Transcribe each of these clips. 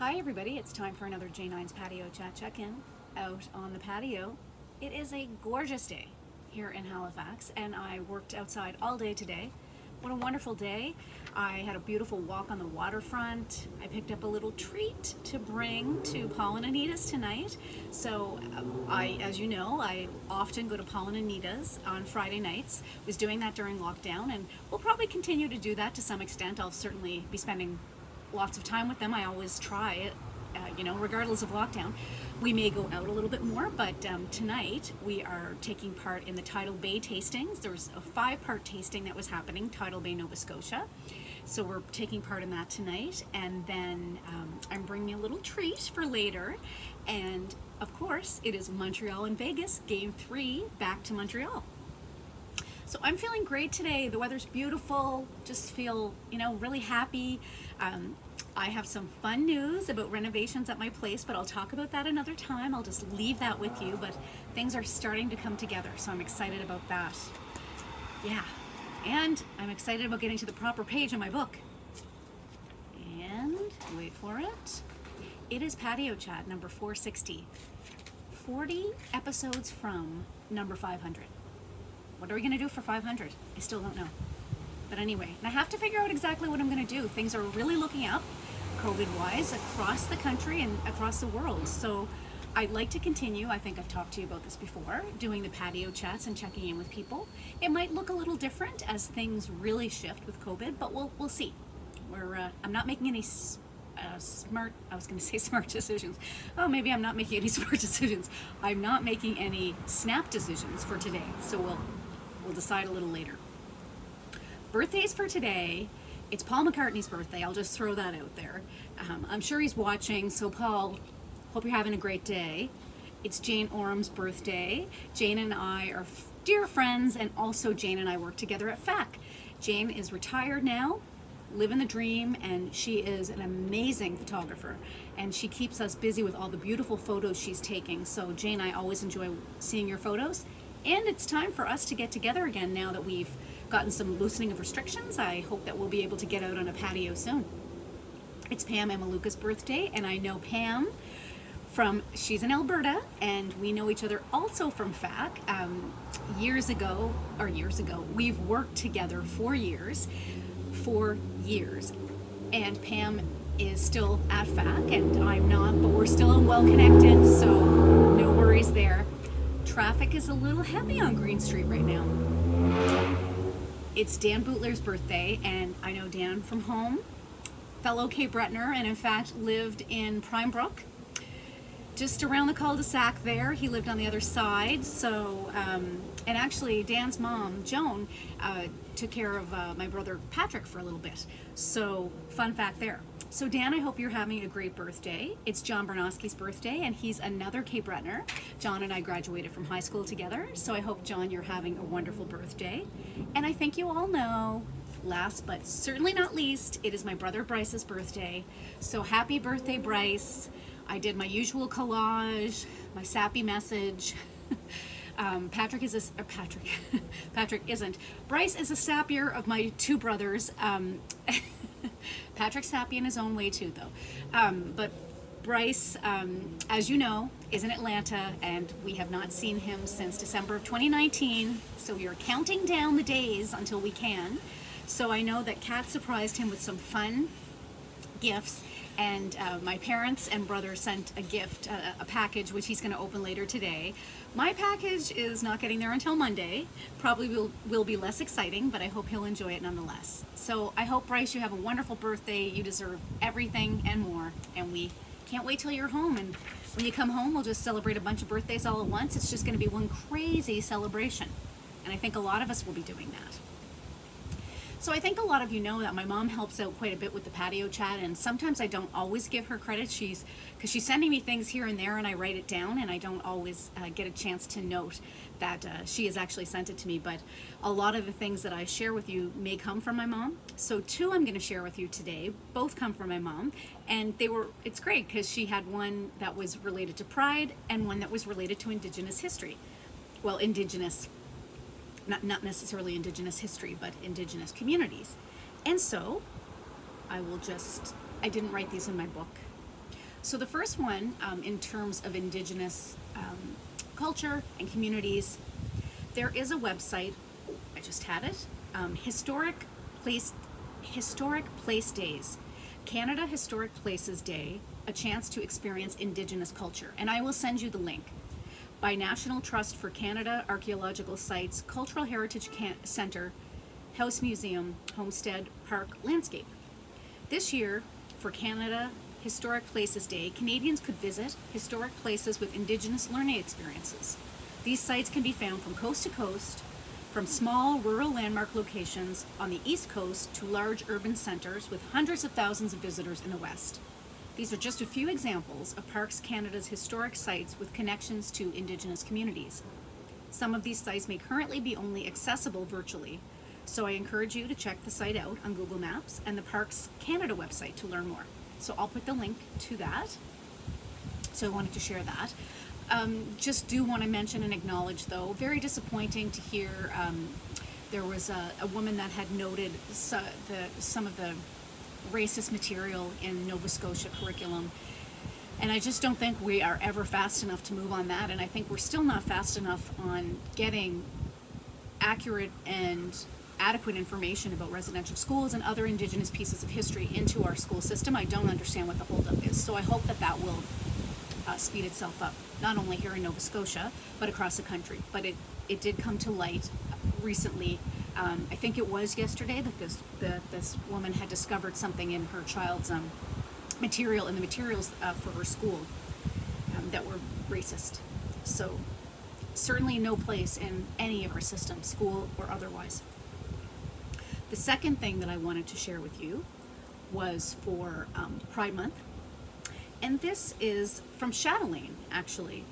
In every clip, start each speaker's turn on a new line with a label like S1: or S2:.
S1: Hi everybody, it's time for another J9’s Patio Chat check-in out on the patio. It is a gorgeous day here in Halifax and I worked outside all day today. What a wonderful day. I had a beautiful walk on the waterfront. I picked up a little treat to bring to Paul and Anita's tonight. So as you know, I often go to Paul and Anita's on Friday nights. Was doing that during lockdown and we'll probably continue to do that to some extent. I'll certainly be spending lots of time with them. I always try it, regardless of lockdown. We may go out a little bit more, but tonight we are taking part in the Tidal Bay tastings. There was a 5-part tasting that was happening, Tidal Bay, Nova Scotia. So we're taking part in that tonight, and then I'm bringing a little treat for later. And of course, it is Montreal and Vegas, Game 3, back to Montreal. So I'm feeling great today. The weather's beautiful, just feel, really happy. I have some fun news about renovations at my place, but I'll talk about that another time. I'll just leave that with you, but things are starting to come together, so I'm excited about that. Yeah, and I'm excited about getting to the proper page in my book. And wait for it. It is Patio Chat number 460. 40 episodes from number 500. What are we going to do for 500? I still don't know. But anyway, and I have to figure out exactly what I'm going to do. Things are really looking up, COVID-wise, across the country and across the world. So I'd like to continue, I think I've talked to you about this before, doing the patio chats and checking in with people. It might look a little different as things really shift with COVID, but we'll see. I'm not making any smart decisions. Oh, maybe I'm not making any smart decisions. I'm not making any snap decisions for today. So we'll decide a little later. Birthdays for today. It's Paul McCartney's birthday. I'll just throw that out there. I'm sure he's watching, so Paul, hope you're having a great day. It's Jane Orum's birthday. Jane and I are dear friends, and also Jane and I work together at FAC. Jane is retired now, living the dream, and she is an amazing photographer, and she keeps us busy with all the beautiful photos she's taking. So Jane, I always enjoy seeing your photos, and it's time for us to get together again now that we've gotten some loosening of restrictions. I hope that we'll be able to get out on a patio soon. It's Pam Amaluka's birthday, and I know Pam she's in Alberta, and we know each other also from FAC. Years ago, we've worked together for years, and Pam is still at FAC, and I'm not, but we're still well connected, so no worries there. Traffic is a little heavy on Green Street right now. It's Dan Bootler's birthday, and I know Dan from home, fellow Cape Brettoner, and in fact lived in Prime Brook, just around the cul-de-sac there. He lived on the other side, so, and actually Dan's mom, Joan, took care of my brother Patrick for a little bit. So, fun fact there. So Dan, I hope you're having a great birthday. It's John Bernowski's birthday, and he's another Cape Brettoner. John and I graduated from high school together, so I hope, John, you're having a wonderful birthday. And I think you all know, last but certainly not least, it is my brother Bryce's birthday. So happy birthday, Bryce. I did my usual collage, my sappy message. Patrick isn't. Bryce is a sappier of my two brothers. Patrick's happy in his own way too, though. But Bryce, as you know, is in Atlanta, and we have not seen him since December of 2019. So we are counting down the days until we can. So I know that Kat surprised him with some fun gifts, and my parents and brother sent a gift, a package, which he's going to open later today. My package is not getting there until Monday. Probably will be less exciting, but I hope he'll enjoy it nonetheless. So I hope, Bryce, you have a wonderful birthday. You deserve everything and more, and we can't wait till you're home. And when you come home, we'll just celebrate a bunch of birthdays all at once. It's just going to be one crazy celebration, and I think a lot of us will be doing that. So I think a lot of you know that my mom helps out quite a bit with the patio chat, and sometimes I don't always give her credit. Because she's sending me things here and there, and I write it down, and I don't always get a chance to note that she has actually sent it to me. But a lot of the things that I share with you may come from my mom. So 2 I'm going to share with you today, both come from my mom, and it's great because she had one that was related to Pride and one that was related to Indigenous history. Well, not necessarily Indigenous history, but Indigenous communities. And so I didn't write these in my book. So the first one, in terms of Indigenous culture and communities, there is a website. I just had it. Historic Place Days, Canada Historic Places Day, a chance to experience Indigenous culture. And I will send you the link. By National Trust for Canada Archaeological Sites, Cultural Heritage Centre, House Museum, Homestead, Park, Landscape. This year, for Canada Historic Places Day, Canadians could visit historic places with Indigenous learning experiences. These sites can be found from coast to coast, from small rural landmark locations on the East Coast to large urban centres with hundreds of thousands of visitors in the West. These are just a few examples of Parks Canada's historic sites with connections to Indigenous communities. Some of these sites may currently be only accessible virtually, so I encourage you to check the site out on Google Maps and the Parks Canada website to learn more. So I'll put the link to that. So I wanted to share that. Just do want to mention and acknowledge, though, very disappointing to hear there was a woman that had noted some of the racist material in Nova Scotia curriculum. And I just don't think we are ever fast enough to move on that. And I think we're still not fast enough on getting accurate and adequate information about residential schools and other Indigenous pieces of history into our school system. I don't understand what the holdup is. So I hope that will speed itself up, not only here in Nova Scotia, but across the country. But it did come to light recently. I think it was yesterday that this woman had discovered something in her child's material, in the materials for her school, that were racist. So certainly no place in any of our systems, school or otherwise. The second thing that I wanted to share with you was for Pride Month. And this is from Chatelaine, actually.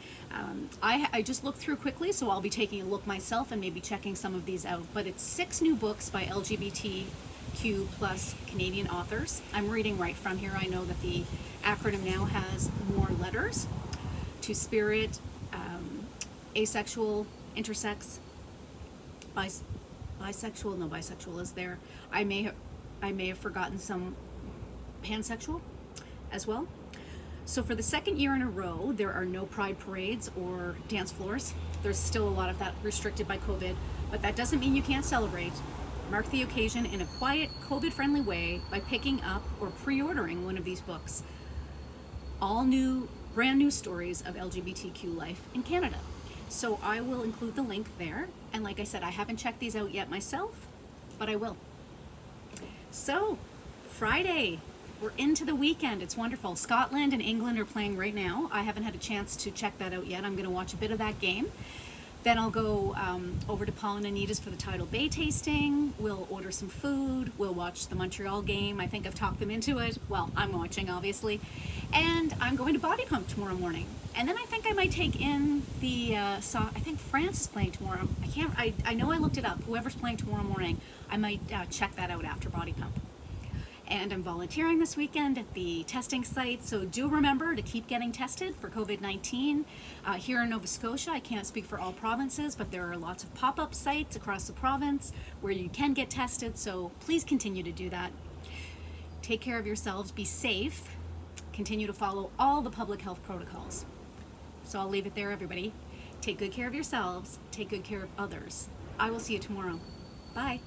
S1: I just looked through quickly, so I'll be taking a look myself and maybe checking some of these out. But it's 6 new books by LGBTQ plus Canadian authors. I'm reading right from here. I know that the acronym now has more letters. To Spirit, Asexual, Intersex, Bisexual, no, bisexual is there. I may have forgotten some pansexual as well. So for the second year in a row, there are no pride parades or dance floors. There's still a lot of that restricted by COVID, but that doesn't mean you can't celebrate. Mark the occasion in a quiet, COVID-friendly way by picking up or pre-ordering one of these books. All new, brand new stories of LGBTQ life in Canada. So I will include the link there. And like I said, I haven't checked these out yet myself, but I will. So, Friday, we're into the weekend. It's wonderful. Scotland and England are playing right now. I haven't had a chance to check that out yet. I'm going to watch a bit of that game. Then I'll go over to Paul and Anita's for the Tidal Bay tasting. We'll order some food. We'll watch the Montreal game. I think I've talked them into it. Well, I'm watching, obviously. And I'm going to Body Pump tomorrow morning. And then I think I might take in the, I think France is playing tomorrow. I know I looked it up. Whoever's playing tomorrow morning, I might check that out after Body Pump. And I'm volunteering this weekend at the testing site, so do remember to keep getting tested for COVID-19. Here in Nova Scotia, I can't speak for all provinces, but there are lots of pop-up sites across the province where you can get tested, so please continue to do that. Take care of yourselves, be safe, continue to follow all the public health protocols. So I'll leave it there, everybody. Take good care of yourselves, take good care of others. I will see you tomorrow. Bye.